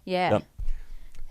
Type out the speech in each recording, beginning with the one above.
Yeah. Yep.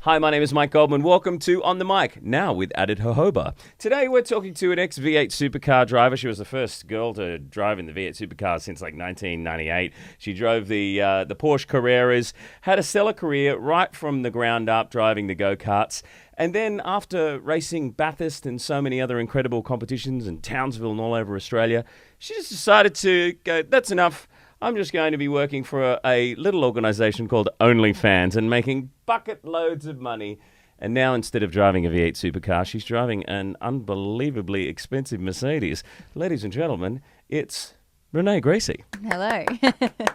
Hi, my name is Mike Goldman. Welcome to On the Mic, now with added jojoba. Today we're talking to an ex-V8 supercar driver. She was the first girl to drive in the V8 supercar since like 1998. She drove the Porsche Carreras, had a stellar career right from the ground up, driving the go-karts. And then after racing Bathurst and so many other incredible competitions in Townsville and all over Australia, she just decided to go, that's enough. I'm just going to be working for a little organisation called OnlyFans and making bucket loads of money. And now instead of driving a V8 supercar, she's driving an unbelievably expensive Mercedes. Ladies and gentlemen, it's Renee Gracie. Hello.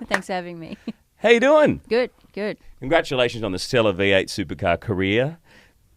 Thanks for having me. How you doing? Good, good. Congratulations on the stellar V8 supercar career.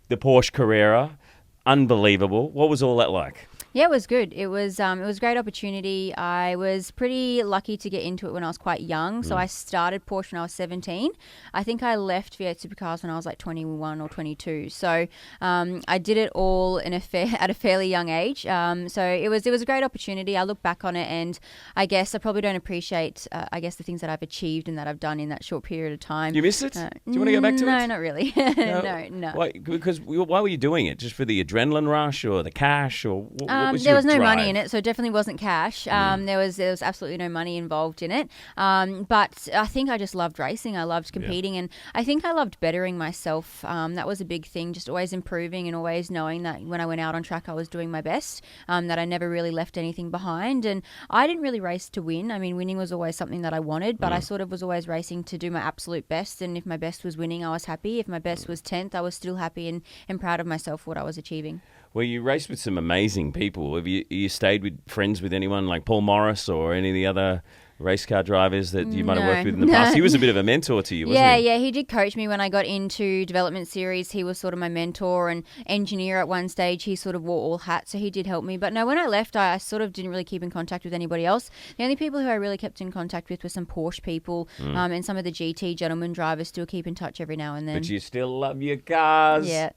The Porsche Carrera, unbelievable. What was all that like? Yeah, it was good. It was a great opportunity. I was pretty lucky to get into it when I was quite young. So I started Porsche when I was 17. I think I left V8 Supercars when I was like 21 or 22. So I did it all at a fairly young age. So it was a great opportunity. I look back on it and I guess I probably don't appreciate the things that I've achieved and that I've done in that short period of time. You miss it? Do you want to go back to it? No, not really. No. Why? Because why were you doing it? Just for the adrenaline rush or the cash or what was there your was no drive? money in it, so it definitely wasn't cash. There was absolutely no money involved in it. But I think I just loved racing. I loved competing, and I think I loved bettering myself. That was a big thing, just always improving and always knowing that when I went out on track, I was doing my best, that I never really left anything behind. And I didn't really race to win. I mean, winning was always something that I wanted, but I sort of was always racing to do my absolute best. And if my best was winning, I was happy. If my best was 10th, I was still happy and proud of myself for what I was achieving. Well, you raced with some amazing people. Have you stayed with friends with anyone like Paul Morris or any of the other race car drivers that you might have worked with in the past? He was a bit of a mentor to you, wasn't he? Yeah, he did coach me when I got into development series. He was sort of my mentor and engineer at one stage. He sort of wore all hats, so he did help me. But no, when I left, I sort of didn't really keep in contact with anybody else. The only people who I really kept in contact with were some Porsche people and some of the GT gentleman drivers. Still keep in touch every now and then. But you still love your cars. Yeah.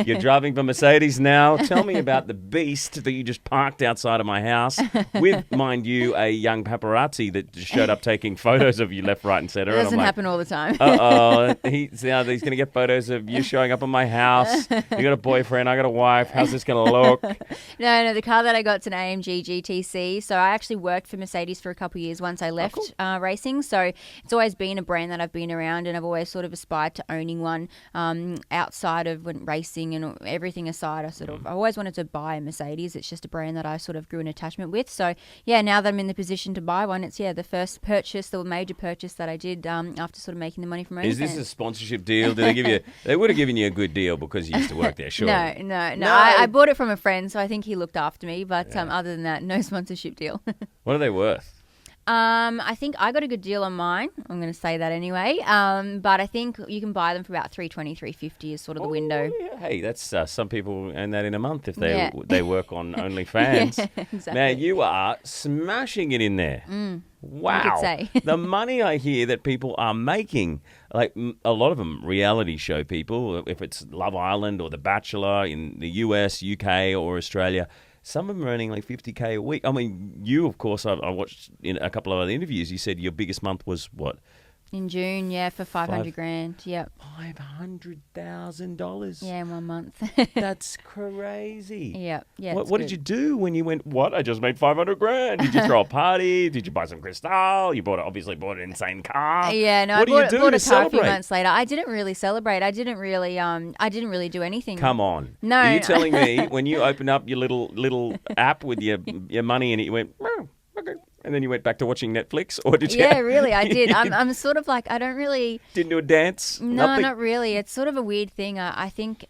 You're driving for Mercedes now. Tell me about the beast that you just parked outside of my house with, mind you, a young paparazzi that just showed up taking photos of you left, right, and centre. It doesn't happen all the time. He's going to get photos of you showing up at my house. You got a boyfriend, I got a wife. How's this going to look? No, the car that I got's an AMG GTC. So I actually worked for Mercedes for a couple of years once I left racing. So it's always been a brand that I've been around, and I've always sort of aspired to owning one outside of racing and everything aside. I always wanted to buy a Mercedes. It's just a brand that I sort of grew an attachment with. So yeah, now that I'm in the position to buy one, it's the first purchase, the major purchase that I did after sort of making the money from OnlyFans. Is this a sponsorship deal? Did they give you? They would have given you a good deal because you used to work there, sure. No. I bought it from a friend, so I think he looked after me. But other than that, no sponsorship deal. What are they worth? I think I got a good deal on mine. I'm going to say that anyway. But I think you can buy them for about $320, $350 is sort of the window. Yeah. Hey, that's some people earn that in a month if they work on OnlyFans. Yeah, exactly. Now, you are smashing it in there. Wow. You could say. The money I hear that people are making, like a lot of them reality show people, if it's Love Island or The Bachelor in the US, UK or Australia, some of them are earning like $50K a week. I mean, you, of course, I watched in a couple of other interviews, you said your biggest month was what? In June, for $500,000. Yep. $500,000. Yeah, in 1 month. That's crazy. Yeah. What did you do when you went? What? I just made $500,000. Did you throw a party? Did you buy some Cristal? You obviously bought an insane car. Yeah, no. What I bought a car celebrate? a few months later. I didn't really celebrate. I didn't really do anything. Come on. No. Are you telling me when you opened up your little app with your money in it, you went, oh, okay. And then you went back to watching Netflix, or did you? Yeah, really, I did. I'm sort of like, I don't really. Didn't do a dance? No, Nothing? not really. It's sort of a weird thing. I think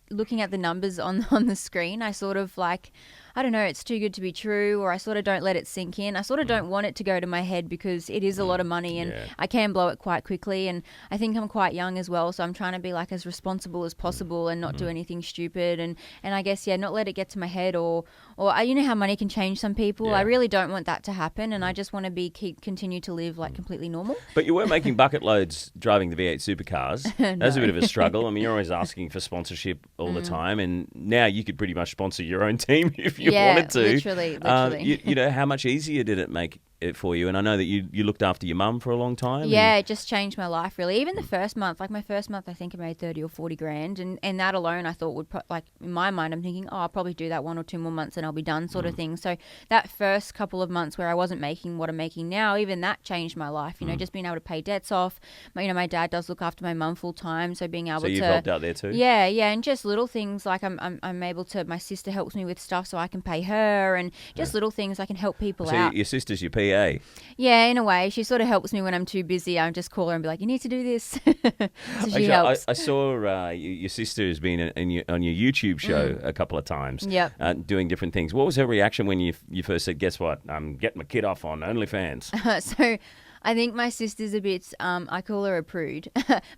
looking at the numbers on the screen, I sort of like, I don't know, it's too good to be true, or I sort of don't let it sink in. I sort of don't want it to go to my head because it is a lot of money and I can blow it quite quickly. And I think I'm quite young as well, so I'm trying to be like as responsible as possible and not do anything stupid. And I guess, not let it get to my head or you know how money can change some people. Yeah. I really don't want that to happen, and I just want to continue to live like completely normal. But you were making bucket loads driving the V8 supercars. No. That was a bit of a struggle. I mean, you're always asking for sponsorship all the time, and now you could pretty much sponsor your own team if you wanted to. Literally. You know, how much easier did it make it for you, and I know that you looked after your mum for a long time. Yeah, it just changed my life really. Even the first month, like my first month, I think I made 30 or 40 grand, and that alone I thought would like in my mind I'm thinking, oh, I'll probably do that 1 or 2 more months and I'll be done, sort of thing. So that first couple of months where I wasn't making what I'm making now, even that changed my life. You know, just being able to pay debts off. My dad does look after my mum full time, so being able to. So you've helped out there too. Yeah, and just little things like I'm able to. My sister helps me with stuff so I can pay her, and just little things I can help people So out. your sister's your PA. Yeah, in a way, she sort of helps me when I'm too busy. I just call her and be like, "You need to do this." So she helps. I saw your sister has been on your YouTube show a couple of times. Yep. Doing different things. What was her reaction when you first said, "Guess what? I'm getting my kid off on OnlyFans"? So I think my sister's a bit, I call her a prude,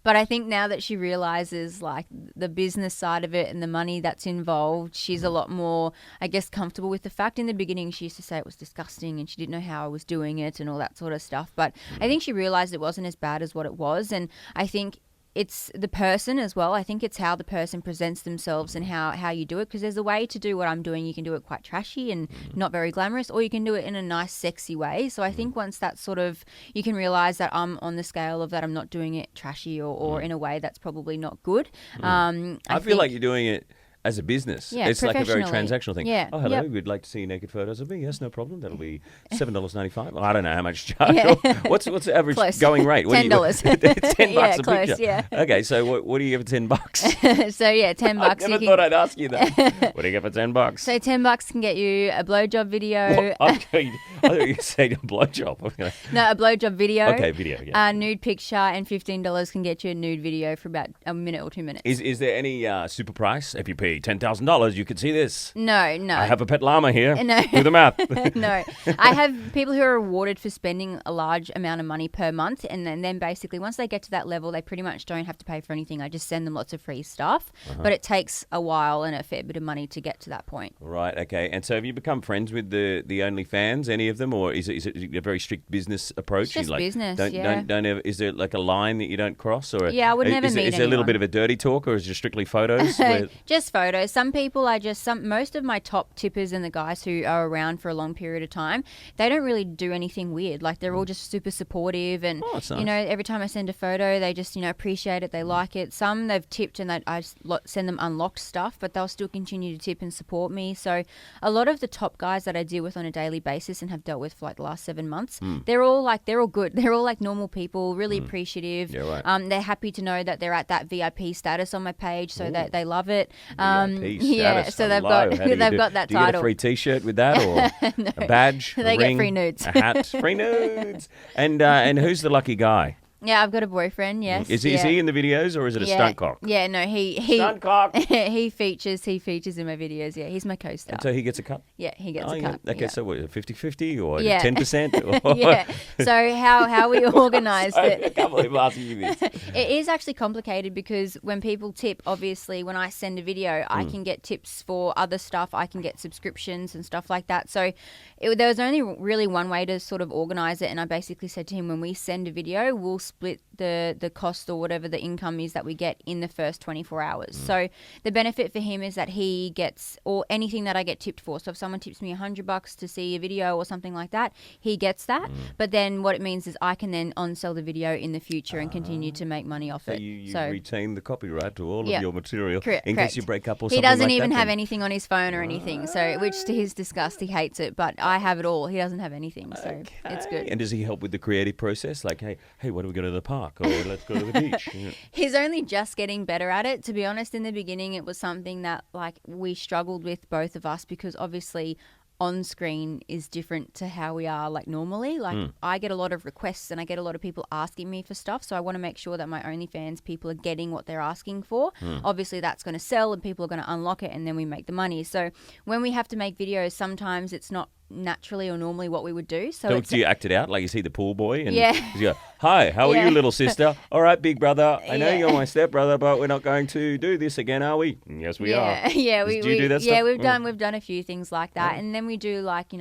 but I think now that she realizes like the business side of it and the money that's involved, she's a lot more, I guess, comfortable with the fact. In the beginning, she used to say it was disgusting and she didn't know how I was doing it and all that sort of stuff. But I think she realized it wasn't as bad as what it was. And I think it's the person as well. I think it's how the person presents themselves and how you do it, because there's a way to do what I'm doing. You can do it quite trashy and not very glamorous, or you can do it in a nice, sexy way. So I think once that sort of, you can realize that I'm on the scale of that I'm not doing it trashy or in a way that's probably not good. I feel like you're doing it as a business. Yeah, it's like a very professionally. transactional thing. Yeah. Oh, hello, Yep. we'd like to see naked photos of me. Yes, no problem. That'll be $7.95. Well, I don't know how much to charge. Yeah. What's the average Close. going rate? $10. $10 Yeah, a close, picture. yeah. Okay, so what do you get for $10? So yeah, $10. I never thought I'd ask you that. What do you get for $10? So $10 can get you a blowjob video. I thought you were saying a blowjob. No, a blowjob video. Okay, video. Yeah. Nude picture, and $15 can get you a nude video for about a minute or 2 minutes. Is there any super price? If you pay $10,000, you could see this. No. I have a pet llama here. No. Do the math. No. I have people who are rewarded for spending a large amount of money per month, and then basically once they get to that level, they pretty much don't have to pay for anything. I just send them lots of free stuff, but it takes a while and a fair bit of money to get to that point. Right, okay. And so have you become friends with the OnlyFans, any of them, or is it a very strict business approach? It's just You business, don't ever, is there like a line that you don't cross? Or Yeah, I would never meet Is there a little anyone. bit of a dirty talk, or is it just strictly photos? Just photos. Some people most of my top tippers and the guys who are around for a long period of time, they don't really do anything weird. Like they're all just super supportive, and that's nice. you know, every time I send a photo, they just appreciate it. They like it. Some they've tipped and I send them unlocked stuff, but they'll still continue to tip and support me. So a lot of the top guys that I deal with on a daily basis and have dealt with for like the last 7 months, they're all good. They're all like normal people, really appreciative. Yeah, right. They're happy to know that they're at that VIP status on my page, so that they love it. VIP Yeah, status. so they've Hello. got How do you they've got that do you get title. a free T-shirt with that, or a badge? They a get ring, free nudes. a hat, free nudes. And who's the lucky guy? Yeah, I've got a boyfriend. Yes. Is he in the videos, or is it a stunt cock? Yeah, no, he Stunt cock. he features in my videos. Yeah, he's my co-star. And so he gets a cut. Yeah, he gets a Yeah. cut. Okay, yeah. so what, 50-50 or Yeah. 10%? Yeah. So how we organised I it. can't believe I'm asking you this. It is actually complicated because when people tip, obviously, when I send a video, I can get tips for other stuff. I can get subscriptions and stuff like that. So there was only really one way to sort of organise it, and I basically said to him, when we send a video, we'll split the cost or whatever the income is that we get in the first 24 hours. So the benefit for him is that he gets, or anything that I get tipped for. So if someone tips me $100 to see a video or something like that, he gets that. But then what it means is I can then on-sell the video in the future and continue to make money off So it. you retain the copyright to all of Yeah. your material Correct. in case you break up or He something doesn't like even that, have then- anything on his phone or anything, so which to his disgust he hates it. But I have it all. He doesn't have anything, so it's good. And does he help with the creative process? Like, hey, why don't we go to the park, or let's go to the beach? Yeah. He's only just getting better at it. To be honest, in the beginning, it was something that like we struggled with, both of us, because obviously on screen is different to how we are like normally. Like I get a lot of requests and I get a lot of people asking me for stuff, so I want to make sure that my OnlyFans people are getting what they're asking for. Obviously that's going to sell and people are going to unlock it, and then we make the money. So when we have to make videos, sometimes it's not naturally or normally what we would do. So Do you act it out? Like you see the pool boy and Yeah. you go, hi, how are Yeah. you, little sister? All right, big brother. I know Yeah. you're my stepbrother, but we're not going to do this again, are we? Yes, we are. Yeah, Do you do that stuff? We've done a few things like that, and then we do like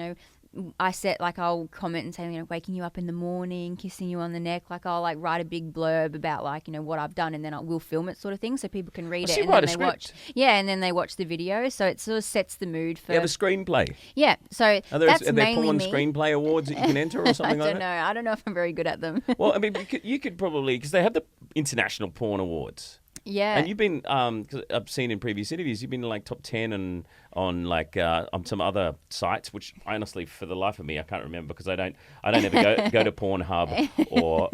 I set like I'll comment and say, you know, waking you up in the morning, kissing you on the neck. Like I'll like write a big blurb about like, you know, what I've done, and then I will film it, sort of thing, so people can read it, and then they watch. Yeah, and then they watch the video, so it sort of sets the mood for. Yeah, the screenplay. Yeah, so are that's there mainly porn me. screenplay awards that you can enter or something like that? I don't know if I'm very good at them. Well, I mean, you could probably, because they have the International Porn Awards. Yeah. And you've been, cause I've seen in previous interviews, you've been like top 10 and on like on some other sites, which honestly, for the life of me, I can't remember because I don't ever go to Pornhub or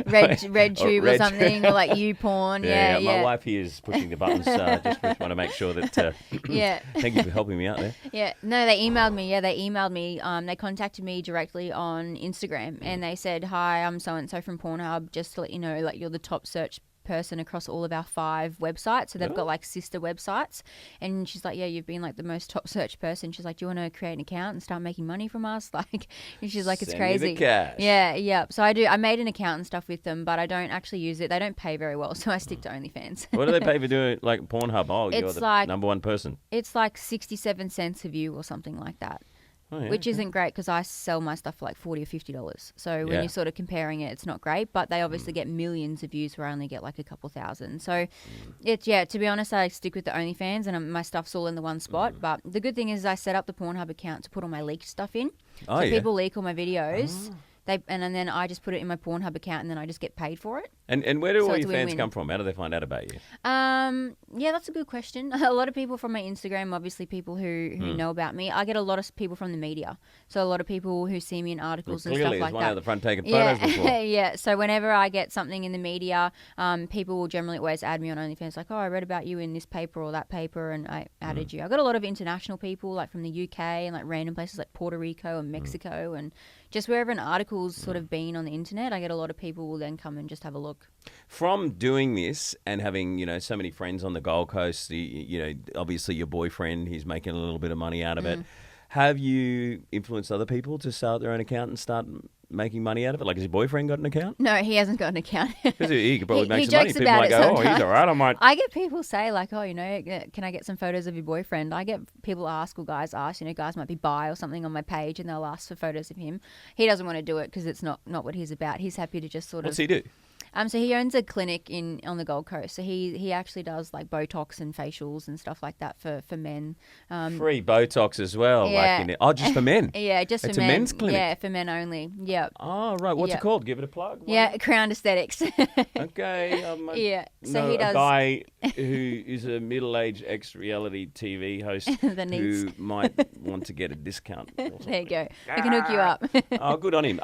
RedTube or something, or like YouPorn. Yeah. My wife here is pushing the buttons. Just want to make sure that. Yeah. Thank you for helping me out there. Yeah. No, they emailed me. Yeah, they emailed me. They contacted me directly on Instagram, and they said, "Hi, I'm so and so from Pornhub. Just to let you know, like you're the top search person across all of our 5 websites." So they've got like sister websites, and she's like, yeah, you've been like the most top search person. She's like, do you want to create an account and start making money from us? Like, and she's like, it's Send crazy. me the cash. Yeah. So I made an account and stuff with them, but I don't actually use it. They don't pay very well, so I stick to OnlyFans. What do they pay for doing like Pornhub? Oh, you're the like, number one person. It's like 67 cents a view or something like that. Oh, yeah, which isn't great because I sell my stuff for like $40 or $50. So when you're sort of comparing it, it's not great. But they obviously get millions of views where I only get like a couple thousand. So it's, to be honest, I stick with the OnlyFans, and my stuff's all in the one spot. But the good thing is I set up the Pornhub account to put all my leaked stuff in. So people leak all my videos. And then I just put it in my Pornhub account, and then I just get paid for it. And where do all your fans come from? How do they find out about you? Yeah, that's a good question. A lot of people from my Instagram, obviously people who know about me. I get a lot of people from the media. So a lot of people who see me in articles and stuff like that. Clearly, there's one out the front taking photos before. Yeah, so whenever I get something in the media, people will generally always add me on OnlyFans, like, oh, I read about you in this paper or that paper, and I added you. I got a lot of international people, like from the UK and like random places like Puerto Rico and Mexico and just wherever an article's sort of been on the internet, I get a lot of people will then come and just have a look. From doing this and having, so many friends on the Gold Coast, obviously your boyfriend, he's making a little bit of money out of it. Have you influenced other people to start their own account and start making money out of it? Like, has your boyfriend got an account? No, he hasn't got an account. Because he could probably make he some money. jokes People about might it go, sometimes. oh, he's all right, I might. I get people say, like, oh, can I get some photos of your boyfriend? I get people ask, or guys ask, guys might be bi or something on my page, and they'll ask for photos of him. He doesn't want to do it because it's not what he's about. He's happy to just sort of... What's he do? So he owns a clinic on the Gold Coast. So he actually does like Botox and facials and stuff like that for men. Free Botox as well. Yeah. Just for men. Yeah, just it's for men. It's a men's clinic. Yeah, for men only. Yeah. Oh, right. What's it called? Give it a plug. Yeah, Crown Aesthetics. Okay. Yeah. So he does. A guy who is a middle-aged ex-reality TV host who might want to get a discount. There you go. I can hook you up. Oh, good on him.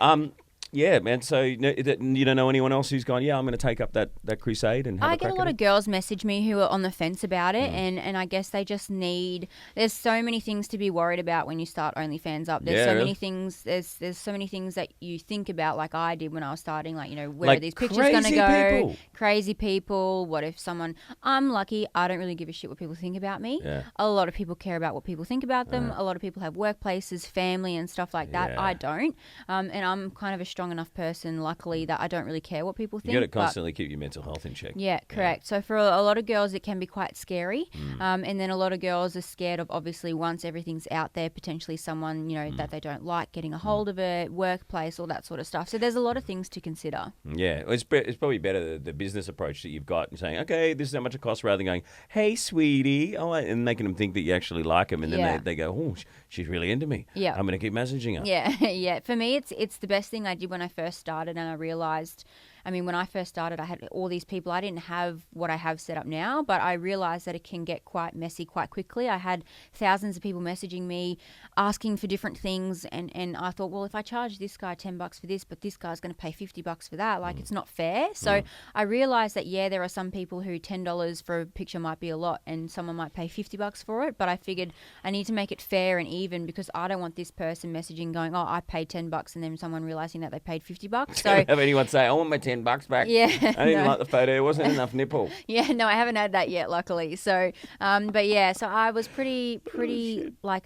Yeah, man. So you don't know anyone else who's gone, yeah, I'm going to take up that crusade and have I a get a lot of girls message me who are on the fence about it, and I guess they just need... There's so many things to be worried about when you start OnlyFans up. There's many things. There's so many things that you think about, like I did when I was starting. Like, where are these pictures going to go? People. Crazy people. What if someone... I'm lucky. I don't really give a shit what people think about me. Yeah. A lot of people care about what people think about them. A lot of people have workplaces, family, and stuff like that. I don't. And I'm kind of a strong enough person, luckily, that I don't really care what people think. You got to constantly keep your mental health in check. Yeah, correct. Yeah. So for a lot of girls, it can be quite scary. And then a lot of girls are scared of, obviously, once everything's out there, potentially someone, that they don't like getting a hold of it, workplace, all that sort of stuff. So there's a lot of things to consider. Yeah, it's probably better the business approach that you've got and saying, okay, this is how much it costs, rather than going, hey, sweetie, and making them think that you actually like them, and then they go, oh, she's really into me. Yeah, I'm going to keep messaging her. Yeah, yeah. For me, it's the best thing I did when I first started, and I realized, when I first started, I had all these people. I didn't have what I have set up now, but I realized that it can get quite messy quite quickly. I had thousands of people messaging me, asking for different things, and I thought, well, if I charge this guy $10 for this, but this guy's going to pay $50 for that, it's not fair. So I realized that, there are some people who $10 for a picture might be a lot, and someone might pay $50 for it, but I figured I need to make it fair and even, because I don't want this person messaging going, oh, I paid $10, and then someone realizing that they paid $50. So have anyone say, I want my $10 back? Yeah, I didn't like the photo. There wasn't enough nipple. Yeah, no, I haven't had that yet, luckily. So, but yeah, so I was pretty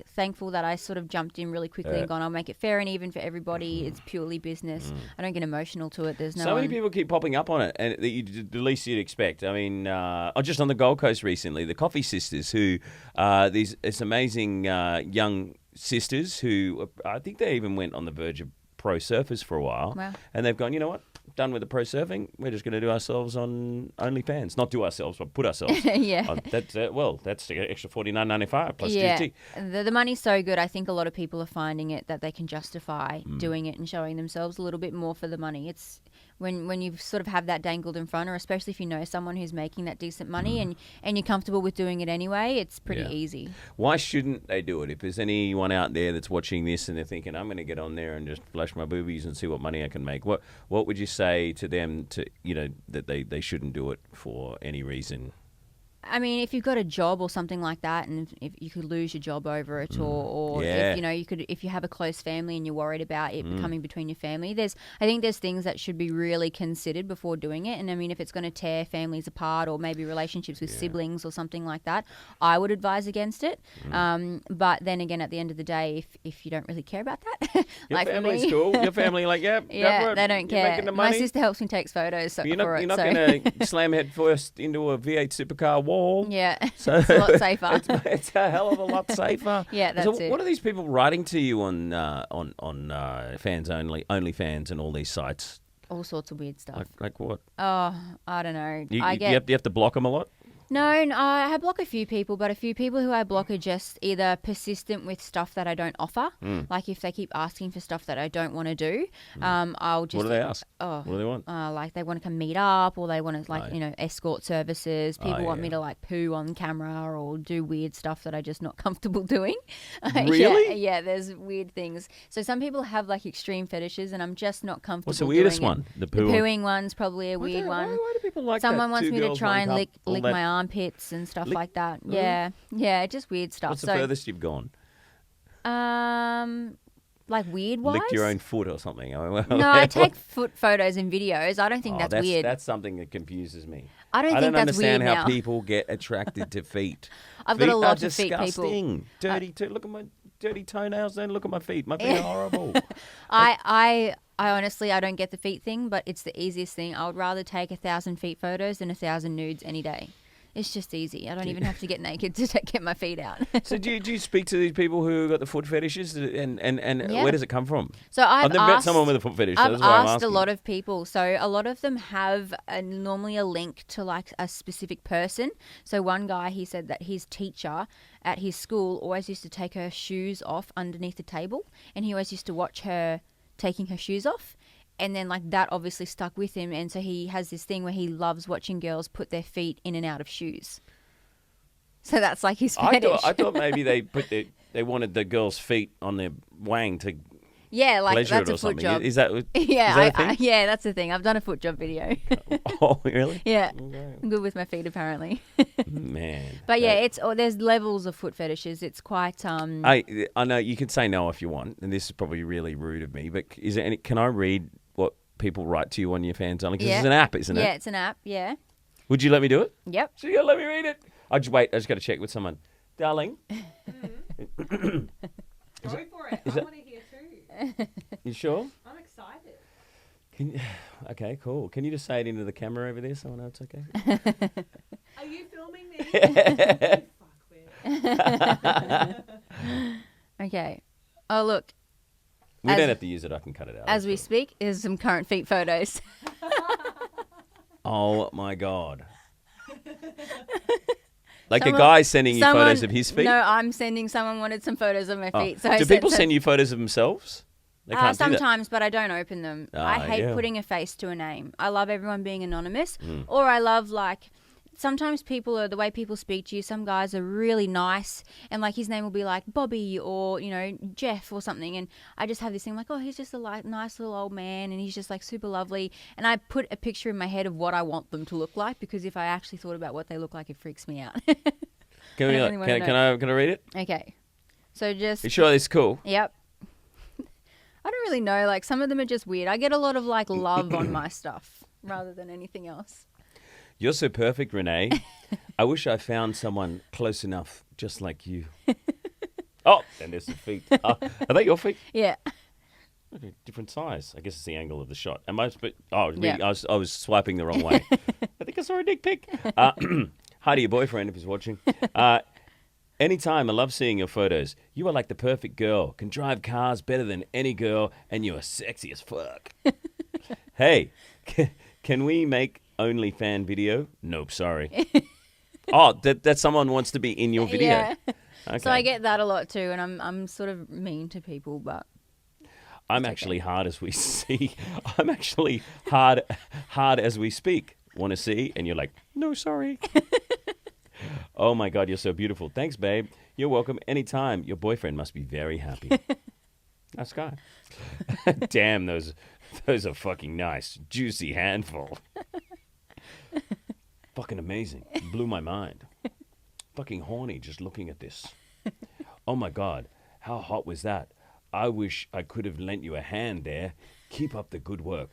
thankful that I sort of jumped in really quickly and gone, I'll make it fair and even for everybody. It's purely business. I don't get emotional to it. There's no. So many people keep popping up on it, and the least you'd expect. Just on the Gold Coast recently, the Coffee Sisters, who this amazing young sisters who I think they even went on the verge of pro surfers for a while. Wow. And they've gone, you know what? Done with the pro surfing. We're just going to do ourselves on OnlyFans. Not do ourselves, but put ourselves. Yeah. That's the extra $49.95 plus Yeah, GST. the money's so good. I think a lot of people are finding it that they can justify doing it and showing themselves a little bit more for the money. It's when you sort of have that dangled in front, or especially if you know someone who's making that decent money and you're comfortable with doing it anyway, it's pretty easy. Why shouldn't they do it? If there's anyone out there that's watching this and they're thinking, I'm going to get on there and just flash my boobies and see what money I can make, what would you say to them that they shouldn't do it for any reason? I mean, if you've got a job or something like that, and if you could lose your job over it, or if you have a close family and you're worried about it becoming between your family, I think there's things that should be really considered before doing it. And I mean, if it's going to tear families apart or maybe relationships with siblings or something like that, I would advise against it. But then again, at the end of the day, if you don't really care about that, Your like family's for me, cool. Your family, like, go for it. they don't You're care. making the My money. sister helps me take photos You're not so. going to slam head first into a V8 supercar wall. Yeah, So it's a lot safer. it's a hell of a lot safer. Yeah, that's so it. What are these people writing to you on fans only, OnlyFans, and all these sites? All sorts of weird stuff. Like what? Oh, I don't know. You have to block them a lot. No, I block a few people, but a few people who I block are just either persistent with stuff that I don't offer. Like if they keep asking for stuff that I don't want to do, I'll just... What do they ask? Oh, What do they want? like they want to come meet up, or they want to escort services. People want me to like poo on camera or do weird stuff that I'm just not comfortable doing. Really? Yeah, there's weird things. So some people have like extreme fetishes, and I'm just not comfortable. What's the weirdest doing one? It. The The pooing one's probably a weird one. Why do people like Someone that? wants Two me to girls, try one and cup, lick all my that. armpits and stuff Lick- like that. Really? Yeah, just weird stuff. What's the furthest you've gone? Like weird wise. Licked your own foot or something? No, I take foot photos and videos. I don't think that's weird. That's something that confuses me. I don't think that's weird understand how now. people get attracted to feet. I've got a lot Feet are of feet people. disgusting. Dirty. Look at my dirty toenails. Then look at my feet. My feet are horrible. I honestly, I don't get the feet thing, but it's the easiest thing. I would rather take 1,000 feet photos than 1,000 nudes any day. It's just easy. I don't even have to get naked to get my feet out. So do you speak to these people who got the foot fetishes, and Yeah. where does it come from? So I've never met asked someone with a foot fetish. So I've that's why I'm asked a asking. lot of people. So a lot of them have normally a link to like a specific person. So one guy, he said that his teacher at his school always used to take her shoes off underneath the table, and he always used to watch her taking her shoes off. And then like that obviously stuck with him, and so he has this thing where he loves watching girls put their feet in and out of shoes. So that's like his fetish. I thought maybe they wanted the girl's feet on their wang to yeah, like pleasure that's it a or foot something. job. Is that Yeah, is that a thing? yeah, that's the thing. I've done a foot job video. Oh, really? Yeah, Okay. I'm good with my feet apparently. Man. But yeah, there's levels of foot fetishes. It's quite I know you can say no if you want, and this is probably really rude of me, but is there any? Can I read what people write to you on your fans only? Because Yeah. it's an app, isn't it? Yeah, it's an app. Yeah. Would you let me do it? Yep. So you gotta let me read it. I just got to check with someone, darling. Go for it. I want to hear too. You sure? I'm excited. Okay, cool. Can you just say it into the camera over there so I know it's okay? Are you filming me? You fuckwit. Okay. Oh look, We As- don't have to use it. I can cut it out. as we speak, is some current feet photos. Oh my god! Like Someone- a guy sending you photos of his feet. No, I'm sending. Someone wanted some photos of my Oh. feet. So I Do sent people some- send you photos of themselves? They can't do that. sometimes, but I don't open them. I Ah, hate yeah. putting a face to a name. I love everyone being anonymous, Mm. or I love like. Sometimes people are the way people speak to you. Some guys are really nice, and like his name will be like Bobby or Jeff or something, and I just have this thing like, oh, he's just a nice little old man, and he's just like super lovely. And I put a picture in my head of what I want them to look like, because if I actually thought about what they look like, it freaks me out. Can, I we, don't really wanna can I read it? Okay, so just You sure this is cool? yep. I don't really know. Like some of them are just weird. I get a lot of like love on my stuff rather than anything else. You're so perfect, Renee. I wish I found someone close enough, just like you. Oh, and there's the feet. Are they your feet? Yeah. Okay, different size. I guess it's the angle of the shot. Am I? Really, Yeah. I was swiping the wrong way. I think I saw a dick pic. Hi to your boyfriend if he's watching. Anytime, I love seeing your photos. You are like the perfect girl. Can drive cars better than any girl, and you are sexy as fuck. Hey, can we make OnlyFan video? Nope, sorry. Oh, that someone wants to be in your video. Yeah. Okay. So I get that a lot too, and I'm sort of mean to people, but I'm actually hard as we see. I'm actually hard as we speak. Want to see? And you're like, no, sorry. Oh my God, you're so beautiful. Thanks, babe. You're welcome anytime. Your boyfriend must be very happy. That's Sky. Damn, those are fucking nice. Juicy handful. Fucking amazing. Blew my mind. Fucking horny just looking at this. Oh my God, how hot was that? I wish I could have lent you a hand there. Keep up the good work.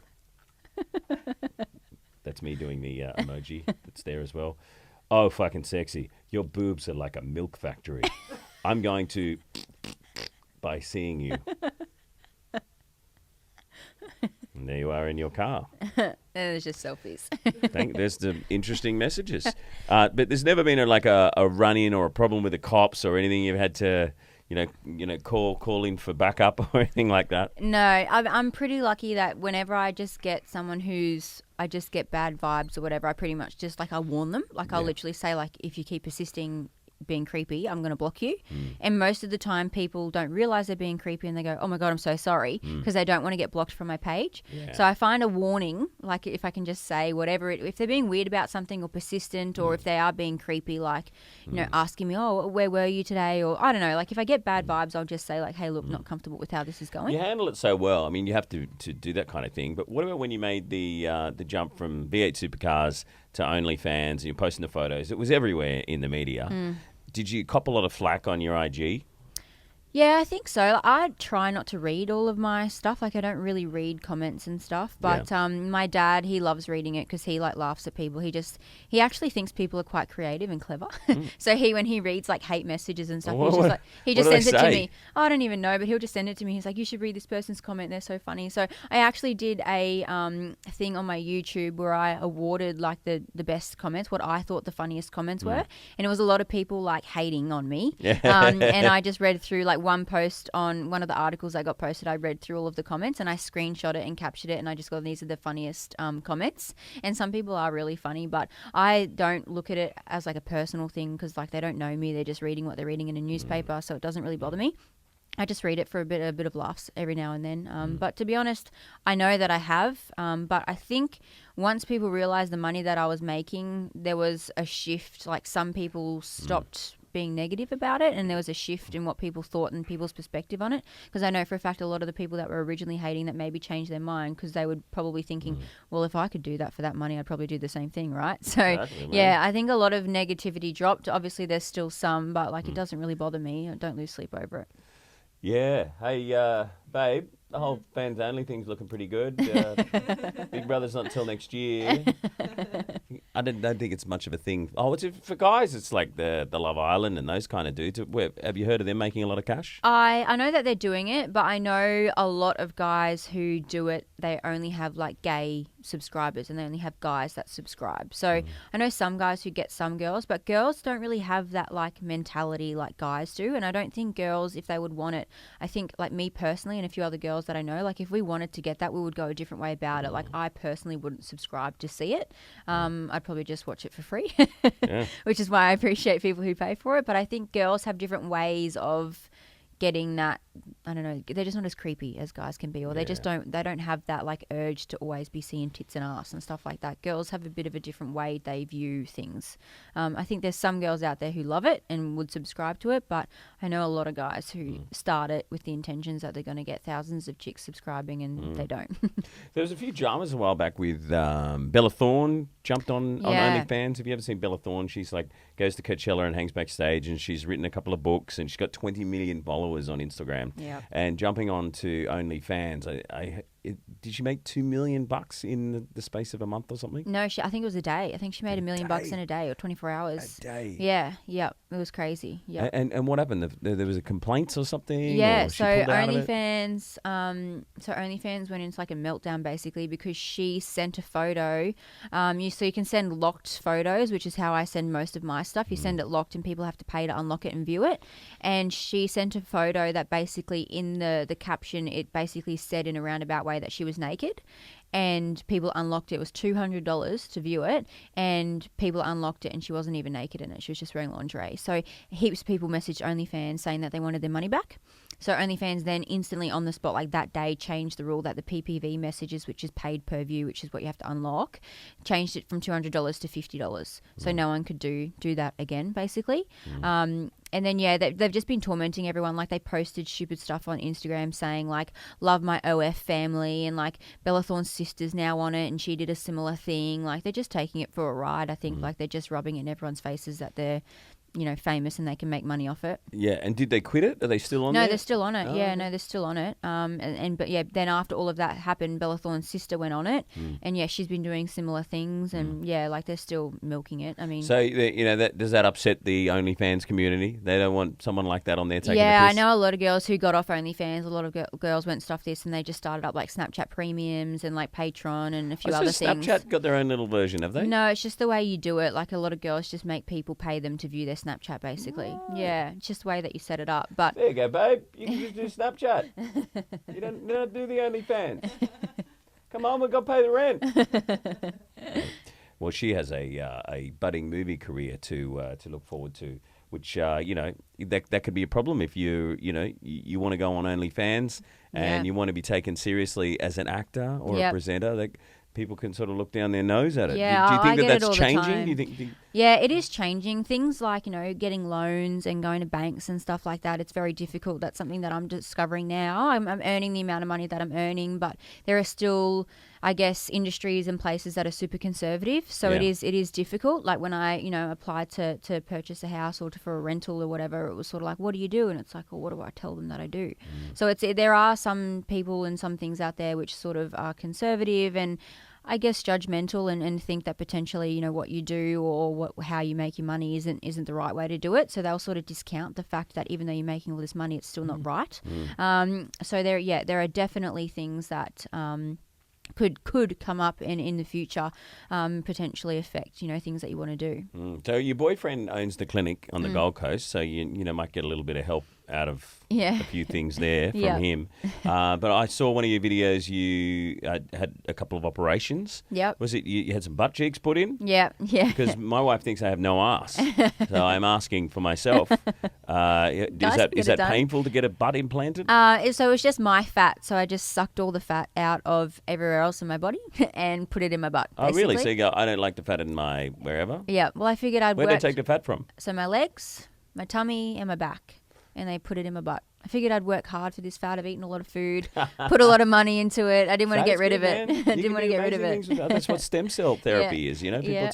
That's me doing the emoji that's there as well. Oh, fucking sexy. Your boobs are like a milk factory. I'm going to by seeing you. And there you are in your car. and it's just selfies. There's the interesting messages. But there's never been a run-in or a problem with the cops or anything you've had to, call in for backup or anything like that? No, I'm pretty lucky that whenever I just get someone I just get bad vibes or whatever, I pretty much just I warn them. I'll literally say if you keep persisting being creepy, I'm going to block you. And most of the time people don't realize they're being creepy and they go, oh my God, I'm so sorry, because they don't want to get blocked from my page. Yeah. So I find a warning, if I can just say whatever, if they're being weird about something or persistent or if they are being creepy, asking me, oh, where were you today? Or I don't know, if I get bad vibes, I'll just say hey, look, not comfortable with how this is going. You handle it so well. I mean, you have to do that kind of thing. But what about when you made the jump from V8 Supercars to OnlyFans and you're posting the photos? It was everywhere in the media. Did you cop a lot of flack on your IG? Yeah, I think so. I try not to read all of my stuff. I don't really read comments and stuff. But my dad, he loves reading it because he laughs at people. He actually thinks people are quite creative and clever. So when he reads hate messages and stuff, he just sends it to me. Oh, I don't even know, but he'll just send it to me. He's like, you should read this person's comment. They're so funny. So I actually did a thing on my YouTube where I awarded the best comments, what I thought the funniest comments were, and it was a lot of people hating on me. And I just read through one post on one of the articles that got posted. I read through all of the comments and I screenshot it and captured it, and I just got, these are the funniest comments. And some people are really funny, but I don't look at it as a personal thing because they don't know me. They're just reading what they're reading in a newspaper, so it doesn't really bother me. I just read it for a bit of laughs every now and then. But to be honest, I know that I have. But I think once people realized the money that I was making, there was a shift. Some people stopped being negative about it, and there was a shift in what people thought and people's perspective on it. Because I know for a fact a lot of the people that were originally hating that maybe changed their mind because they were probably thinking, well, if I could do that for that money, I'd probably do the same thing, right? So Exactly, yeah, I think a lot of negativity dropped. Obviously, there's still some, but it doesn't really bother me. I don't lose sleep over it. Yeah. Hey, babe, the whole fans only thing's looking pretty good. Big Brother's not until next year. I don't think it's much of a thing. Oh, it's for guys. It's like the Love Island and those kind of dudes. Have you heard of them making a lot of cash? I know that they're doing it, but I know a lot of guys who do it. They only have gay subscribers and they only have guys that subscribe. So I know some guys who get some girls, but girls don't really have that mentality like guys do. And I don't think girls, if they would want it, I think me personally and a few other girls that I know, if we wanted to get that, we would go a different way about it. I personally wouldn't subscribe to see it. I'd probably just watch it for free, which is why I appreciate people who pay for it. But I think girls have different ways of getting that. I don't know, they're just not as creepy as guys can be, or they don't have that urge to always be seeing tits and ass and stuff like that. Girls have a bit of a different way they view things. I think there's some girls out there who love it and would subscribe to it, but I know a lot of guys who start it with the intentions that they're going to get thousands of chicks subscribing, and they don't. There was a few dramas a while back with Bella Thorne jumped on OnlyFans. Have you ever seen Bella Thorne? She's goes to Coachella and hangs backstage, and she's written a couple of books, and she's got 20 million followers on Instagram. Yeah. And jumping on to OnlyFans, did she make $2 million in the space of a month or something? No, I think it was a day. I think she made $1 million in a day or 24 hours. A day. Yeah, it was crazy. Yeah. And what happened? There was a complaint or something? Yeah, or she so pulled out of it? OnlyFans went into like a meltdown basically because she sent a photo. So you can send locked photos, which is how I send most of my stuff. You send it locked and people have to pay to unlock it and view it. And she sent a photo that basically in the caption, it basically said in a roundabout way that she was naked. And people unlocked it. It was $200 to view it, and people unlocked it, and she wasn't even naked in it. She was just wearing lingerie. So heaps of people messaged OnlyFans saying that they wanted their money back. So OnlyFans then instantly on the spot, like that day, changed the rule that the PPV messages, which is paid per view, which is what you have to unlock, changed it from $200 to $50. So no one could do that again, basically. And then, they've just been tormenting everyone. Like, they posted stupid stuff on Instagram saying, like, love my OF family, and, like, Bella Thorne's sister's now on it and she did a similar thing. Like, they're just taking it for a ride, I think. Like, they're just rubbing it in everyone's faces that they're, famous and they can make money off it. Yeah, and did they quit it? Are they still on there? No, they're still on it. Oh, Yeah, okay. no, they're still on it. Then after all of that happened, Bella Thorne's sister went on it, and she's been doing similar things, and like they're still milking it. I mean, So, does that upset the OnlyFans community? They don't want someone like that on there taking yeah, the I piss? know a lot of girls who got off OnlyFans. A lot of girls went stuff this, and they just started up like Snapchat Premiums and like Patreon and a few other things. Snapchat got their own little version, have they? No, it's just the way you do it. Like a lot of girls just make people pay them to view their Snapchat, basically. Yeah, it's just the way that you set it up. But There you go, babe. You can just do Snapchat. You don't do the OnlyFans. Come on, we've got to pay the rent. Well, she has a budding movie career to look forward to, which that could be a problem if you want to go on OnlyFans and Yeah. you want to be taken seriously as an actor or a Yep. presenter. That people can sort of look down their nose at it. Yeah, do you think I that get it that's all the changing? time. Do you think? yeah, it is changing. Things like, getting loans and going to banks and stuff like that, it's very difficult. That's something that I'm discovering now. I'm earning the amount of money that I'm earning, but there are still, I guess, industries and places that are super conservative. So Yeah. it is difficult. Like when I, applied to purchase a house or for a rental or whatever, it was sort of like, what do you do? And it's like, well, what do I tell them that I do? So there are some people and some things out there which sort of are conservative and I guess judgmental and think that potentially, what you do or how you make your money isn't the right way to do it. So they'll sort of discount the fact that even though you're making all this money, it's still not right. So there are definitely things that could come up in the future, potentially affect, things that you want to do. So your boyfriend owns the clinic on the Gold Coast, so you might get a little bit of help out of Yeah. a few things there from Yeah. him. But I saw one of your videos. You had a couple of operations. Yep. Was it you had some butt cheeks put in? Yeah. Because my wife thinks I have no ass, so I'm asking for myself. Is Nice, that get it done. painful to get a butt implanted? So it was just my fat. So I just sucked all the fat out of everywhere else in my body and put it in my butt. Oh, really? basically. So you go, I don't like the fat in my wherever. Yeah. Well, I figured I'd Where'd work. they take the fat from? So my legs, my tummy, and my back, and they put it in my butt. I figured I'd work hard for this fat. I've eaten a lot of food, put a lot of money into it. I didn't want to get rid of it. I didn't want to get rid of it. That's what stem cell therapy is. People Yeah.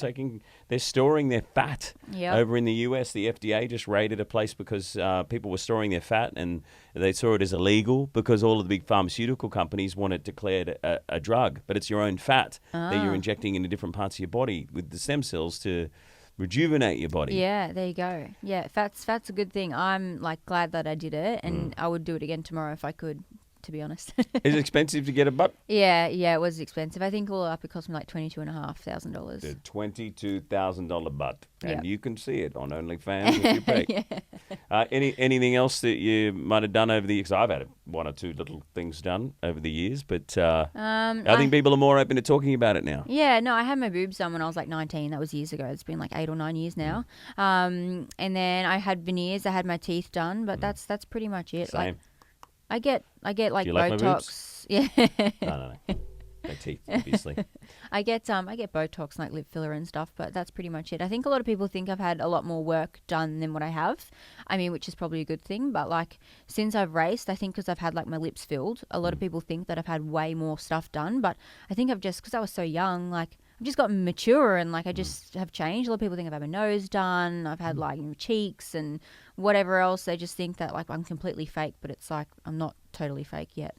they're storing their fat. Yep. Over in the US, the FDA just raided a place because people were storing their fat and they saw it as illegal because all of the big pharmaceutical companies want it declared a drug. But it's your own fat that you're injecting into different parts of your body with the stem cells to rejuvenate your body. Yeah, there you go. Yeah, fat's a good thing. I'm like glad that I did it, and I would do it again tomorrow if I could. To be honest. Is it expensive to get a butt? Yeah, it was expensive. I think all up it cost me like $22,500. The $22,000 butt, and Yep. you can see it on OnlyFans if you pay. Anything else that you might have done over the years? I've had one or two little things done over the years, but I think people are more open to talking about it now. Yeah, no, I had my boobs done when I was like 19. That was years ago. It's been like 8 or 9 years now. And then I had veneers. I had my teeth done, but that's pretty much it. Same. Like I get like you like my Botox. Yeah. No. My teeth, obviously. I get Botox, like lip filler and stuff, but that's pretty much it. I think a lot of people think I've had a lot more work done than what I have. I mean, which is probably a good thing, but like since I've raced, I think because I've had like my lips filled, a lot of people think that I've had way more stuff done, but I think I've just, because I was so young, like I've just gotten mature and like I just have changed. A lot of people think I've had my nose done, I've had like cheeks and whatever else. They just think that like I'm completely fake, but it's like I'm not totally fake yet.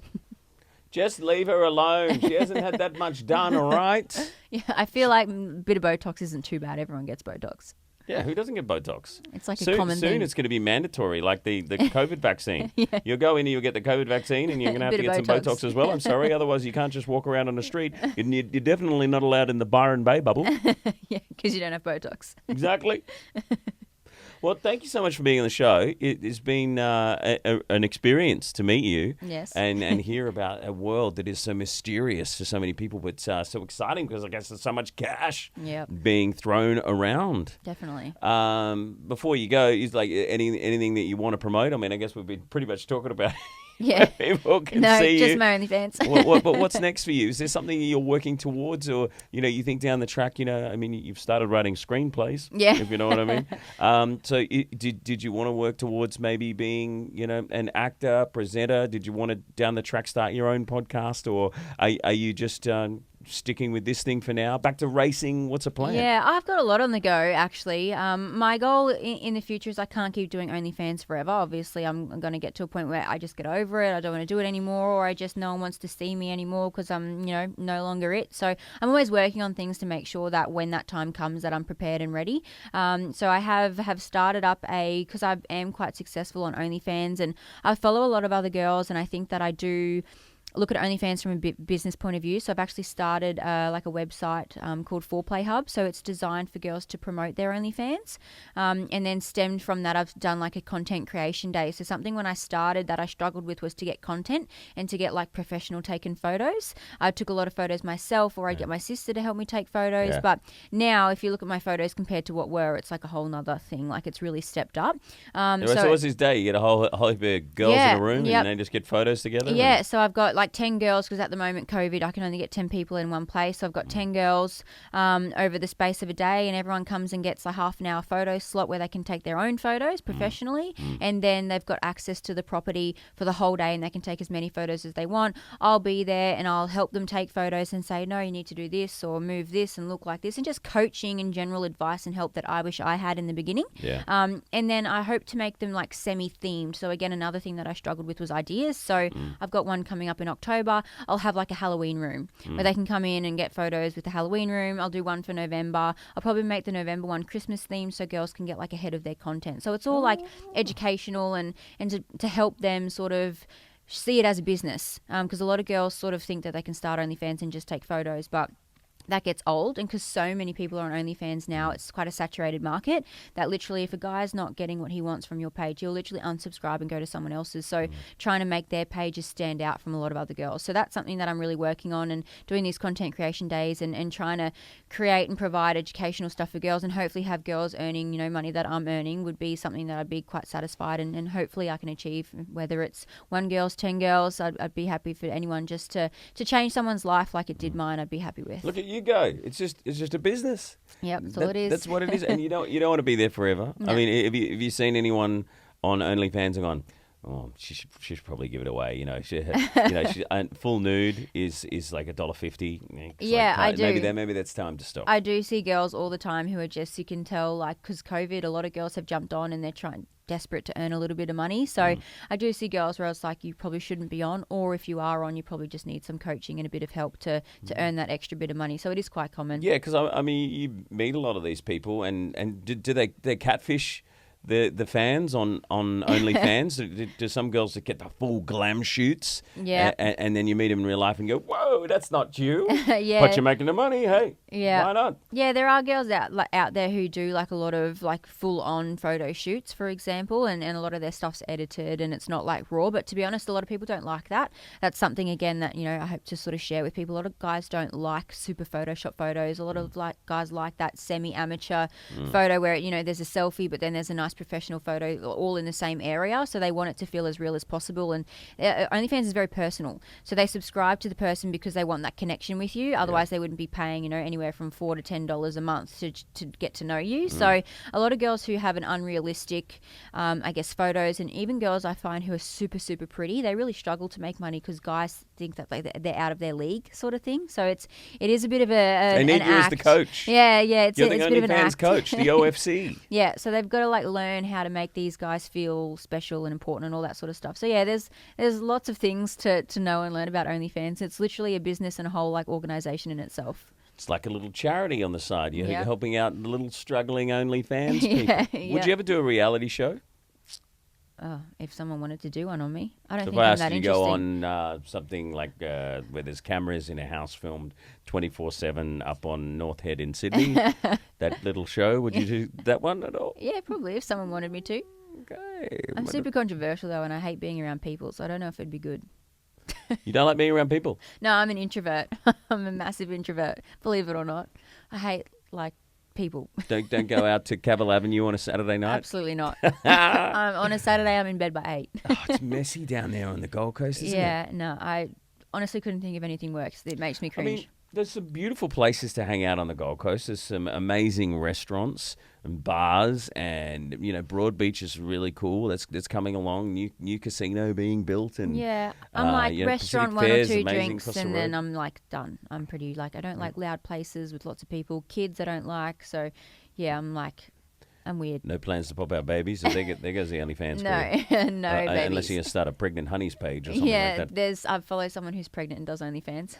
Just leave her alone. She hasn't had that much done, all right? Yeah, I feel like a bit of Botox isn't too bad. Everyone gets Botox. Yeah, who doesn't get Botox? It's like a common soon thing. it's going to be mandatory, like the COVID vaccine. Yeah. You'll go in and you'll get the COVID vaccine and you're going to have to Bit get of some Botox. Botox as well. I'm sorry, otherwise you can't just walk around on the street. You're definitely not allowed in the Byron Bay bubble. Yeah, because you don't have Botox. Exactly. Well, thank you so much for being on the show. It has been an experience to meet you. Yes. And hear about a world that is so mysterious to so many people, but so exciting because I guess there's so much cash Yep. being thrown around. Definitely. Before you go, is like anything that you want to promote? I mean, I guess we've been pretty much talking about Yeah. people can No, see just you. my OnlyFans. But what's next for you? Is there something you're working towards, or you think down the track? I mean, you've started writing screenplays. Yeah. If you know what I mean. Did you want to work towards maybe being an actor, presenter? Did you want to down the track start your own podcast, or are you just sticking with this thing for now? Back to racing. What's the plan? Yeah, I've got a lot on the go, actually. My goal in the future is I can't keep doing OnlyFans forever. Obviously, I'm going to get to a point where I just get over it. I don't want to do it anymore, or I just no one wants to see me anymore because I'm, no longer it. So I'm always working on things to make sure that when that time comes that I'm prepared and ready. So I have started up because I am quite successful on OnlyFans, and I follow a lot of other girls, and I think that I do look at OnlyFans from a business point of view. So I've actually started like a website called Foreplay Hub. So it's designed for girls to promote their OnlyFans. And then stemmed from that, I've done like a content creation day. So something when I started that I struggled with was to get content and to get like professional taken photos. I took a lot of photos myself, or I'd get my sister to help me take photos. Yeah. But now if you look at my photos compared to what were, it's like a whole nother thing. Like it's really stepped up. So what's this day? You get a whole heap of girls Yeah, in a room yep. and they just get photos together? Yeah, so I've got like 10 girls because at the moment COVID I can only get 10 people in one place. So I've got 10 girls over the space of a day, and everyone comes and gets a half an hour photo slot where they can take their own photos professionally, and then they've got access to the property for the whole day and they can take as many photos as they want. I'll be there and I'll help them take photos and say, no, you need to do this or move this and look like this, and just coaching and general advice and help that I wish I had in the beginning. Yeah. And then I hope to make them like semi-themed. So again, another thing that I struggled with was ideas. So I've got one coming up in October. I'll have like a Halloween room where they can come in and get photos with the Halloween room. I'll do one for November. I'll probably make the November one Christmas themed so girls can get like ahead of their content. So it's all like educational and to help them sort of see it as a business. Because a lot of girls sort of think that they can start OnlyFans and just take photos, but that gets old, and because so many people are on OnlyFans now, it's quite a saturated market that literally if a guy's not getting what he wants from your page, he'll literally unsubscribe and go to someone else's. So trying to make their pages stand out from a lot of other girls. So that's something that I'm really working on, and doing these content creation days and trying to create and provide educational stuff for girls, and hopefully have girls earning, money that I'm earning would be something that I'd be quite satisfied and hopefully I can achieve. Whether it's 1 girl, 10 girls, I'd be happy for anyone just to change someone's life like it did mine. I'd be happy with. Look at you go. It's just a business. Yep, that's all it is. That's what it is, and you don't want to be there forever. No. I mean, have you seen anyone on OnlyFans and gone, oh, she should probably give it away. Full nude is like $1.50. Yeah, I do. Maybe that's time to stop. I do see girls all the time who are just, you can tell, like, because COVID, a lot of girls have jumped on and they're desperate to earn a little bit of money. So I do see girls where it's like, you probably shouldn't be on, or if you are on, you probably just need some coaching and a bit of help to earn that extra bit of money. So it is quite common. Yeah, because I mean, you meet a lot of these people, and do they catfish the fans on OnlyFans? do some girls that get the full glam shoots? Yeah. And then you meet them in real life and go, whoa, that's not you. Yeah. But you're making the money, hey. Yeah. Why not? Yeah, there are girls out there who do like a lot of like full-on photo shoots, for example, and a lot of their stuff's edited and it's not like raw. But to be honest, a lot of people don't like that. That's something, again, that, I hope to sort of share with people. A lot of guys don't like super Photoshop photos. A lot of guys like that semi-amateur photo where, there's a selfie, but then there's a nice professional photo all in the same area. So they want it to feel as real as possible. And OnlyFans is very personal. So they subscribe to the person because they want that connection with you. Otherwise, they wouldn't be paying, anywhere from $4 to $10 a month to get to know you. So a lot of girls who have an unrealistic, photos, and even girls I find who are super, super pretty, they really struggle to make money because guys think that they're out of their league, sort of thing. So it is a bit of they need an you act. as the coach. Yeah, it's You're a the bit of an OnlyFans act. coach, the OFC. Yeah, so they've got to learn how to make these guys feel special and important and all that sort of stuff. So yeah, there's lots of things to know and learn about OnlyFans. It's literally a business and a whole organization in itself. It's like a little charity on the side. You're Yep. helping out the little struggling OnlyFans people. Yeah, Would you ever do a reality show? Oh, if someone wanted to do one on me, I don't So if think I I'm asked that you to go interesting. on something like where there's cameras in a house filmed 24/7 up on North Head in Sydney, that little show, would you do that one at all? Yeah, probably if someone wanted me to. Okay. I'm super controversial though, and I hate being around people, so I don't know if it'd be good. You don't like being around people? No, I'm an introvert. I'm a massive introvert, believe it or not. I hate people. Don't go out to Cavill Avenue on a Saturday night? Absolutely not. On a Saturday, I'm in bed by 8. Oh, it's messy down there on the Gold Coast, isn't it? Yeah, no, I honestly couldn't think of anything worse. It makes me I cringe. mean, there's some beautiful places to hang out on the Gold Coast. There's some amazing restaurants and bars, and Broadbeach is really cool. That's coming along. New casino being built, and yeah, I'm restaurant, Pacific one or Fair's two amazing drinks, across the and then road. I'm done. I'm pretty I don't like loud places with lots of people. Kids I don't like. So yeah, I'm weird. No plans to pop out babies. So there goes the OnlyFans. No, career. no, Unless babies. you're gonna start a pregnant honeys page or something Yeah, like that. I follow someone who's pregnant and does OnlyFans.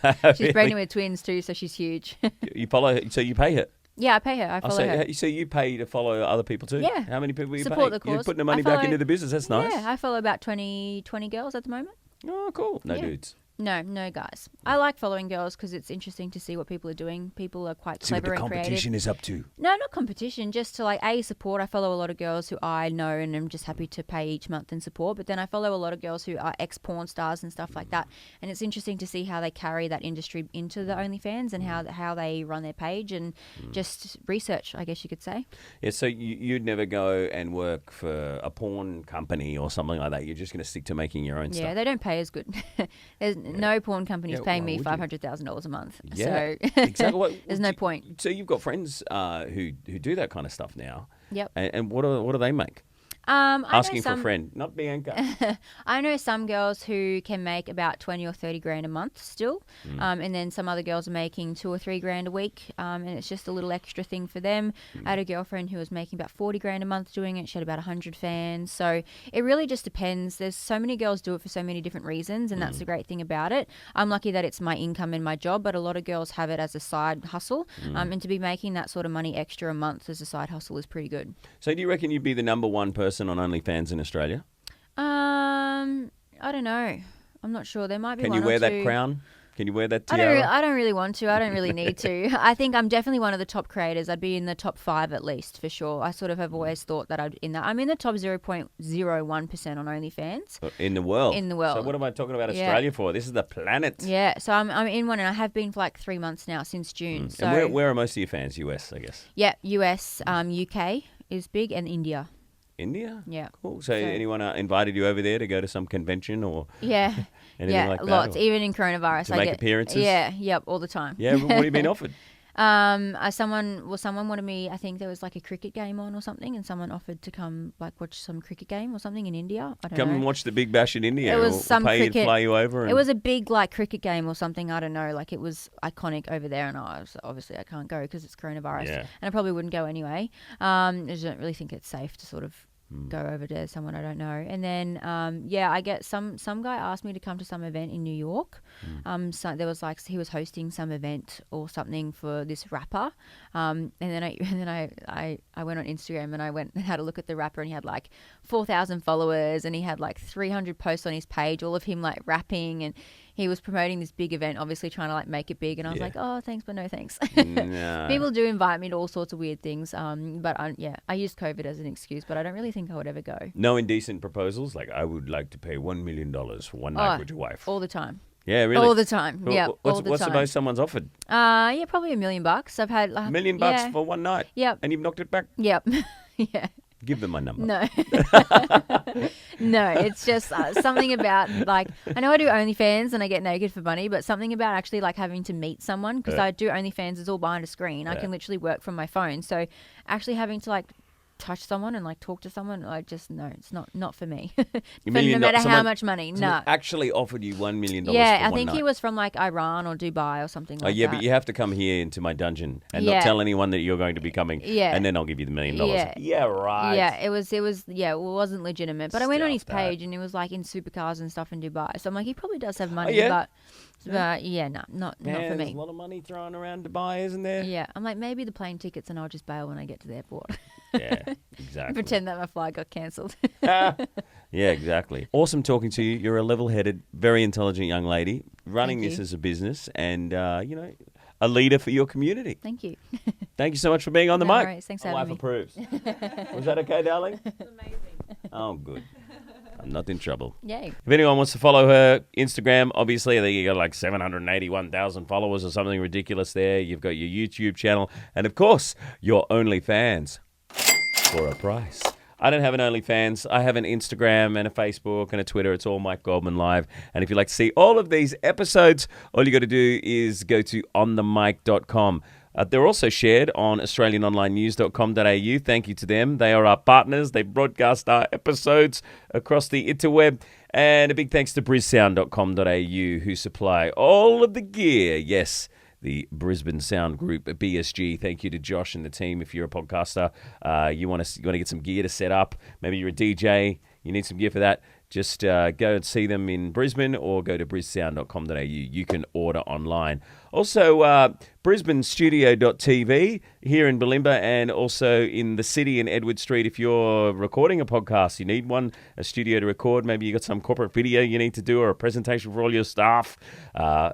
She's Really? pregnant with twins too, so she's huge. You follow, so you pay her. Yeah, I pay her. I follow her. So you pay to follow other people too? Yeah. How many people are you Support paying? the You're cause. putting the money I back follow- into the business. That's nice. Yeah, I follow about 20 girls at the moment. Oh, cool. No Yeah. dudes. No guys. I like following girls because it's interesting to see what people are doing. People are quite clever and creative. is up to. No, not competition. Just to support. I follow a lot of girls who I know and I'm just happy to pay each month and support. But then I follow a lot of girls who are ex-porn stars and stuff like that. And it's interesting to see how they carry that industry into the OnlyFans and how they run their page and just research, I guess you could say. Yeah, so you'd never go and work for a porn company or something like that. You're just going to stick to making your own Yeah, stuff. they don't pay as good. There's no porn companies Yeah, paying why me would you? $500,000 a month. Yeah, So exactly. Well, there's no point. So you've got friends who do that kind of stuff now. Yep. And what do they make? I know Asking for a some- friend, not Bianca. I know some girls who can make about 20 or 30 grand a month still. And then some other girls are making 2 or 3 grand a week. And it's just a little extra thing for them. I had a girlfriend who was making about 40 grand a month doing it. She had about 100 fans. So it really just depends. There's so many girls do it for so many different reasons. And that's the great thing about it. I'm lucky that it's my income and my job, but a lot of girls have it as a side hustle. And to be making that sort of money extra a month as a side hustle is pretty good. So do you reckon you'd be the number one person on OnlyFans in Australia? I don't know. I'm not sure. There might be Can one you wear or that two. crown? Can you wear that I tiara? don't really want to. I don't really need to. I think I'm definitely one of the top creators. I'd be in the top 5 at least for sure. I sort of have always thought that I'm in the top 0.01% on OnlyFans. In the world. In the world. So what am I talking about Yeah. Australia for? This is the planet. Yeah, so I'm in one and I have been for 3 months now since June. So And where are most of your fans? US, I guess. yeah, US, UK is big and India. India? Yeah. Cool. So anyone invited you over there to go to some convention or Yeah. anything yeah, like that? lots. or- Even in coronavirus, To I make get appearances? Yeah, yep, all the time. Yeah, what have you been offered? Someone wanted me. I think there was a cricket game on or something, and someone offered to come watch some cricket game or something in India. I don't Come know. and watch the Big Bash in India. It was We'll some pay you to cricket- fly you over. And It was a big cricket game or something. I don't know. It was iconic over there, and obviously I can't go because it's coronavirus, Yeah. and I probably wouldn't go anyway. I just don't really think it's safe to sort of go over to someone I don't know. And then I get some guy asked me to come to some event in New York. So there was he was hosting some event or something for this rapper. And then I went on Instagram and I went and had a look at the rapper, and he had 4,000 followers, and he had 300 posts on his page, all of him rapping, and he was promoting this big event, obviously trying to make it big. And I was Yeah. oh, thanks, but no thanks. No. People do invite me to all sorts of weird things. But I used COVID as an excuse, but I don't really think I would ever go. No indecent proposals? I would like to pay $1 million for one night with your wife. All the time. Yeah, really? All the time. Yeah, all the What's time. the most someone's offered? Probably $1 million. I've had $1 million yeah. for one night? Yep. And you've knocked it back? Yep. Yeah. Give them my number. No. No, it's just something about, like, I know I do OnlyFans and I get naked for money, but something about actually, like, having to meet someone, because I do OnlyFans, it's all behind a screen. I can literally work from my phone. So actually having to, like, touch someone and, like, talk to someone, I just, no, it's not for me. No matter how much money. No. Actually offered you $1 million Yeah, for I one think night. he was from, like, Iran or Dubai or something like Yeah, that. but you have to come here into my dungeon and not Yeah. tell anyone that you're going to be coming. Yeah. And then I'll give you the $1 million. Yeah. Yeah, right. Yeah, it wasn't legitimate. But I went on his Stuff that. page and it was like in supercars and stuff in Dubai. So I'm like, he probably does have money, yeah? but yeah, no, not Man, for there's me. a lot of money thrown around Dubai, isn't there? Yeah, I'm like, maybe the plane tickets and I'll just bail when I get to the airport. Yeah, exactly. Pretend that my flight got cancelled. Yeah, exactly. Awesome talking to you. You're a level-headed, very intelligent young lady running Thank this you. as a business and, a leader for your community. Thank you. Thank you so much for being on the No mic. worries. Thanks for My having wife me. approves. Was that okay, darling? It's amazing. Oh, good. I'm not in trouble. Yay. If anyone wants to follow her Instagram, obviously I think you got like 781,000 followers or something ridiculous there. You've got your YouTube channel and, of course, your OnlyFans for a price. I don't have an OnlyFans. I have an Instagram and a Facebook and a Twitter. It's all Mike Goldman Live. And if you'd like to see all of these episodes, all you got to do is go to onthemic.com. They're also shared on australianonlinenews.com.au. Thank you to them. They are our partners. They broadcast our episodes across the interweb. And a big thanks to brizsound.com.au, who supply all of the gear. Yes, the Brisbane Sound Group, BSG. Thank you to Josh and the team. If you're a podcaster, you want to get some gear to set up. Maybe you're a DJ, you need some gear for that. Just go and see them in Brisbane or go to brizsound.com.au. You can order online. Also, brisbanestudio.tv here in Bulimba and also in the city in Edward Street. If you're recording a podcast, you need a studio to record. Maybe you got some corporate video you need to do or a presentation for all your staff.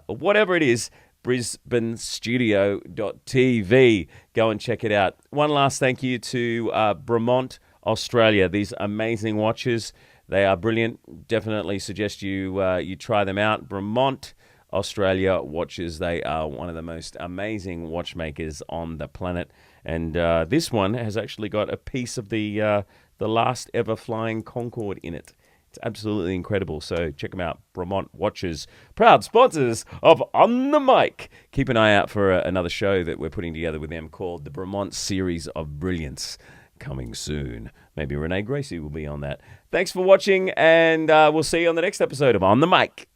Whatever it is, brisbanestudio.tv. Go and check it out. One last thank you to Bremont, Australia. These amazing watches. They are brilliant. Definitely suggest you try them out. Bremont, Australia watches. They are one of the most amazing watchmakers on the planet. And this one has actually got a piece of the last ever flying Concorde in it. It's absolutely incredible. So check them out. Bremont Watches, proud sponsors of On the Mic. Keep an eye out for another show that we're putting together with them called the Bremont Series of Brilliance. Coming soon. Maybe Renee Gracie will be on that. Thanks for watching, and we'll see you on the next episode of On the Mic.